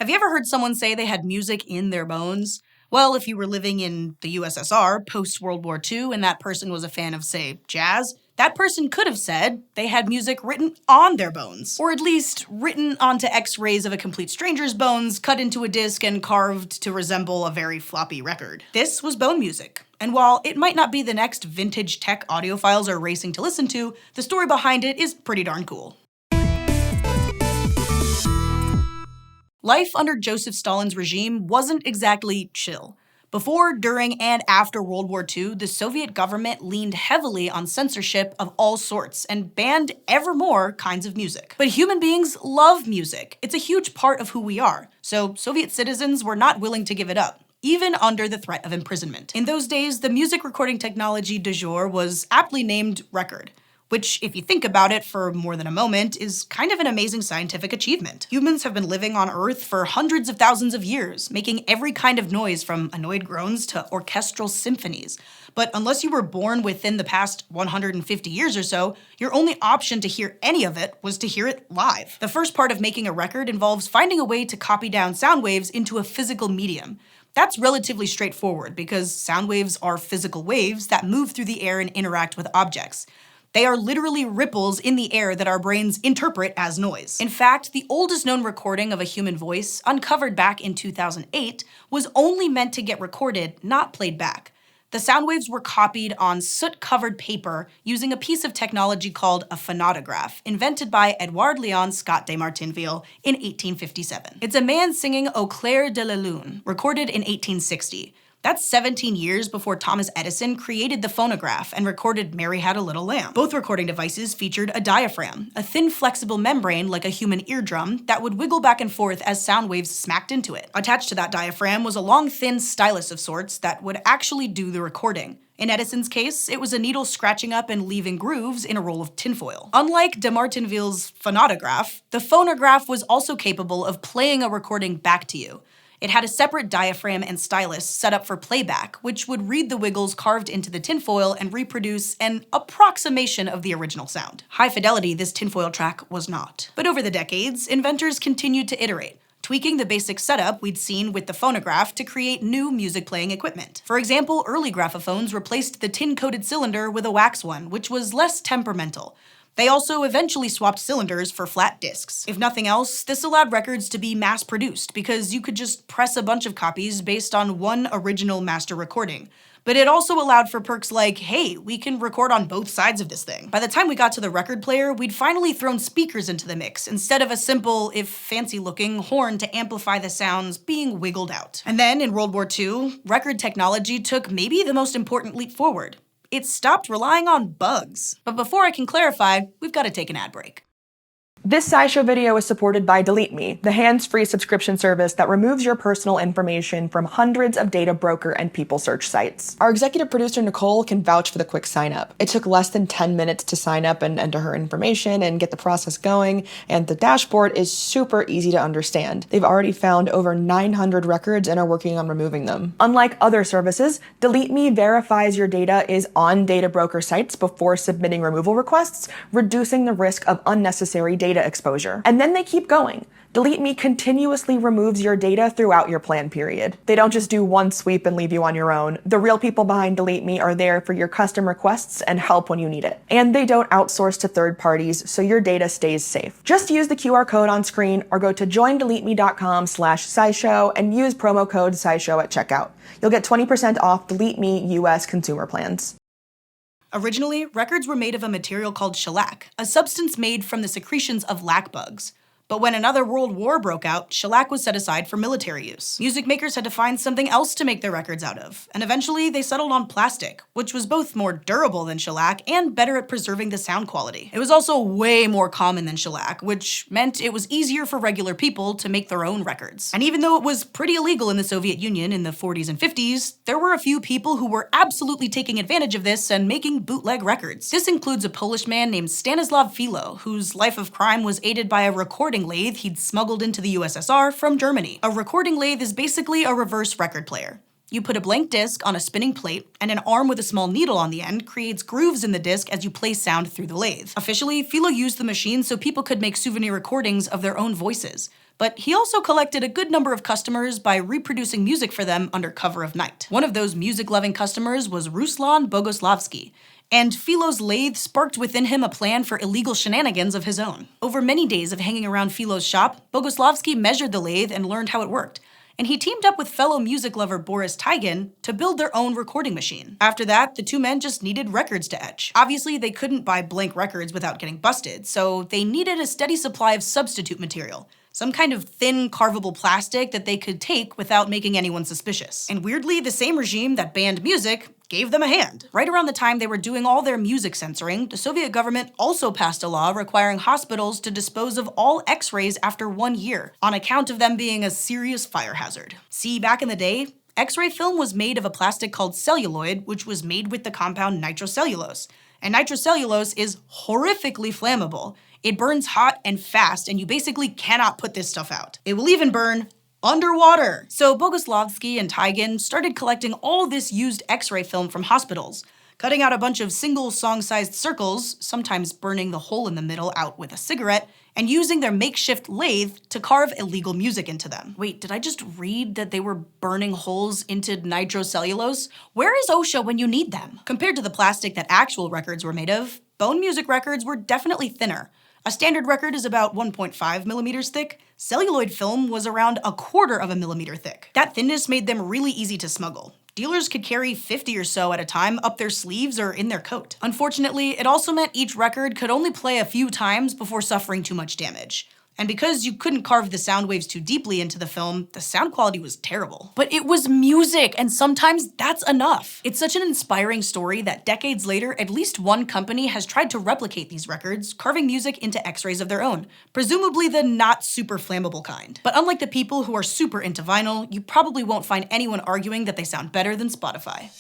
Have you ever heard someone say they had music in their bones? Well, if you were living in the USSR post-World War II and that person was a fan of, say, jazz, that person could have said they had music written on their bones. Or at least written onto x-rays of a complete stranger's bones, cut into a disc and carved to resemble a very floppy record. This was bone music. And while it might not be the next vintage tech audiophiles are racing to listen to, the story behind it is pretty darn cool. Life under Joseph Stalin's regime wasn't exactly chill. Before, during, and after World War II, the Soviet government leaned heavily on censorship of all sorts and banned ever more kinds of music. But human beings love music. It's a huge part of who we are. So Soviet citizens were not willing to give it up, even under the threat of imprisonment. In those days, the music recording technology du jour was aptly named record, which, if you think about it for more than a moment, is kind of an amazing scientific achievement. Humans have been living on Earth for hundreds of thousands of years, making every kind of noise from annoyed groans to orchestral symphonies. But unless you were born within the past 150 years or so, your only option to hear any of it was to hear it live. The first part of making a record involves finding a way to copy down sound waves into a physical medium. That's relatively straightforward because sound waves are physical waves that move through the air and interact with objects. They are literally ripples in the air that our brains interpret as noise. In fact, the oldest known recording of a human voice, uncovered back in 2008, was only meant to get recorded, not played back. The sound waves were copied on soot-covered paper using a piece of technology called a phonautograph, invented by Edouard Léon Scott de Martinville in 1857. It's a man singing Au clair de la lune, recorded in 1860. That's 17 years before Thomas Edison created the phonograph and recorded Mary Had a Little Lamb. Both recording devices featured a diaphragm, a thin flexible membrane like a human eardrum that would wiggle back and forth as sound waves smacked into it. Attached to that diaphragm was a long, thin stylus of sorts that would actually do the recording. In Edison's case, it was a needle scratching up and leaving grooves in a roll of tinfoil. Unlike de Martinville's phonautograph, the phonograph was also capable of playing a recording back to you. It had a separate diaphragm and stylus set up for playback, which would read the wiggles carved into the tinfoil and reproduce an approximation of the original sound. High fidelity, this tinfoil track was not. But over the decades, inventors continued to iterate, tweaking the basic setup we'd seen with the phonograph to create new music-playing equipment. For example, early graphophones replaced the tin-coated cylinder with a wax one, which was less temperamental. They also eventually swapped cylinders for flat discs. If nothing else, this allowed records to be mass-produced because you could just press a bunch of copies based on one original master recording. But it also allowed for perks like, hey, we can record on both sides of this thing. By the time we got to the record player, we'd finally thrown speakers into the mix instead of a simple, if fancy-looking, horn to amplify the sounds being wiggled out. And then, in World War II, record technology took maybe the most important leap forward. It stopped relying on bugs. But before I can clarify, we've got to take an ad break. This SciShow video is supported by Delete Me, the hands-free subscription service that removes your personal information from hundreds of data broker and people search sites. Our executive producer, Nicole, can vouch for the quick sign-up. It took less than 10 minutes to sign up and enter her information and get the process going, and the dashboard is super easy to understand. They've already found over 900 records and are working on removing them. Unlike other services, Delete Me verifies your data is on data broker sites before submitting removal requests, reducing the risk of unnecessary data exposure. And then they keep going. Delete Me continuously removes your data throughout your plan period. They don't just do one sweep and leave you on your own. The real people behind Delete Me are there for your custom requests and help when you need it. And they don't outsource to third parties, so your data stays safe. Just use the QR code on screen or go to joindeleteme.com/SciShow and use promo code SciShow at checkout. You'll get 20% off Delete Me US consumer plans. Originally, records were made of a material called shellac, a substance made from the secretions of lac bugs. But when another world war broke out, shellac was set aside for military use. Music makers had to find something else to make their records out of, and eventually they settled on plastic, which was both more durable than shellac and better at preserving the sound quality. It was also way more common than shellac, which meant it was easier for regular people to make their own records. And even though it was pretty illegal in the Soviet Union in the 40s and 50s, there were a few people who were absolutely taking advantage of this and making bootleg records. This includes a Polish man named Stanislaw Filo, whose life of crime was aided by a recording lathe he'd smuggled into the USSR from Germany. A recording lathe is basically a reverse record player. You put a blank disc on a spinning plate, and an arm with a small needle on the end creates grooves in the disc as you play sound through the lathe. Officially, Philo used the machine so people could make souvenir recordings of their own voices. But he also collected a good number of customers by reproducing music for them under cover of night. One of those music-loving customers was Ruslan Bogoslavsky, and Philo's lathe sparked within him a plan for illegal shenanigans of his own. Over many days of hanging around Philo's shop, Bogoslavsky measured the lathe and learned how it worked, and he teamed up with fellow music lover Boris Tygin to build their own recording machine. After that, the two men just needed records to etch. Obviously, they couldn't buy blank records without getting busted, so they needed a steady supply of substitute material, some kind of thin, carvable plastic that they could take without making anyone suspicious. And weirdly, the same regime that banned music gave them a hand. Right around the time they were doing all their music censoring, the Soviet government also passed a law requiring hospitals to dispose of all X-rays after 1 year, on account of them being a serious fire hazard. See, back in the day, X-ray film was made of a plastic called celluloid, which was made with the compound nitrocellulose. And nitrocellulose is horrifically flammable. It burns hot and fast, and you basically cannot put this stuff out. It will even burn underwater. So Bogoslavsky and Tygin started collecting all this used X-ray film from hospitals, cutting out a bunch of single song-sized circles, sometimes burning the hole in the middle out with a cigarette, and using their makeshift lathe to carve illegal music into them. Wait, did I just read that they were burning holes into nitrocellulose? Where is OSHA when you need them? Compared to the plastic that actual records were made of, bone music records were definitely thinner. A standard record is about 1.5 millimeters thick. Celluloid film was around 1/4 of a millimeter thick. That thinness made them really easy to smuggle. Dealers could carry 50 or so at a time up their sleeves or in their coat. Unfortunately, it also meant each record could only play a few times before suffering too much damage. And because you couldn't carve the sound waves too deeply into the film, the sound quality was terrible. But it was music, and sometimes that's enough. It's such an inspiring story that decades later, at least one company has tried to replicate these records, carving music into X-rays of their own, presumably the not super flammable kind. But unlike the people who are super into vinyl, you probably won't find anyone arguing that they sound better than Spotify.